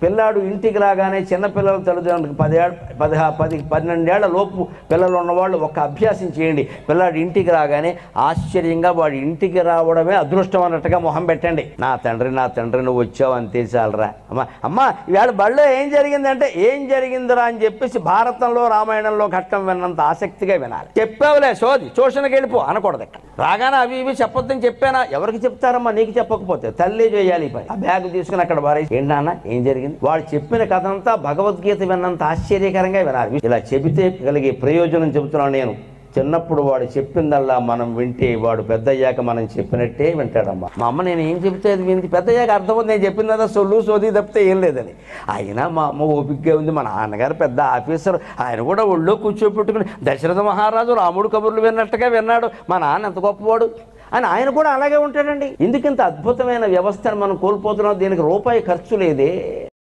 పిల్లాడు ఇంటికి రాగానే చిన్నపిల్లల తల్లిదండ్రులకు 12 ఏళ్ల లోపు పిల్లలు ఉన్నవాళ్ళు ఒక అభ్యాసం చేయండి. పిల్లాడు ఇంటికి రాగానే ఆశ్చర్యంగా వాడు ఇంటికి రావడమే అదృష్టం అన్నట్టుగా మొహం పెట్టండి. నా తండ్రి నువ్వు వచ్చావు అంతే చాలరా. అమ్మ ఇవాళ బడిలో ఏం జరిగిందంటే ఏం జరిగిందిరా అని చెప్పేసి భారతంలో రామాయణంలో ఘట్టం విన్నంత ఆసక్తిగా వినాలి. చెప్పావులే సోది ట్యూషన్కి వెళ్ళిపో అనకూడదు. ఇక్కడ రాగానే అవి ఇవి చెప్పొద్దని చెప్పానా? ఎవరికి చెప్తారమ్మా? నీకు చెప్పకపోతే తల్లి చేయాలి. ఆ బ్యాగ్ తీసుకుని అక్కడ బారేసి ఏంటన్నా ఏం జరిగింది? వాడు చెప్పిన కథ అంతా భగవద్గీత విన్నంత ఆశ్చర్యకరంగా వినాలి. ఇలా చెబితే కలిగే ప్రయోజనం చెబుతున్నాను నేను. చిన్నప్పుడు వాడు చెప్పిందల్లా మనం వింటే వాడు పెద్దయ్యాక మనం చెప్పినట్టే వింటాడమ్మా. మా అమ్మ నేను ఏం చెబితే అది వింది, పెద్దయ్యాక అర్థమవుతుంది నేను చెప్పిందా సోది తప్పితే ఏం లేదని. అయినా మా అమ్మ ఓపికగా ఉంది. మా నాన్నగారు పెద్ద ఆఫీసర్, ఆయన కూడా ఒళ్ళో కూర్చోపెట్టుకుని దశరథ మహారాజు రాముడు కబుర్లు విన్నట్టుగా విన్నాడు. మా నాన్న ఎంత గొప్పవాడు అని ఆయన కూడా అలాగే ఉంటాడండి. ఎందుకింత అద్భుతమైన వ్యవస్థను మనం కోల్పోతున్నాం? దీనికి రూపాయి ఖర్చు లేదే.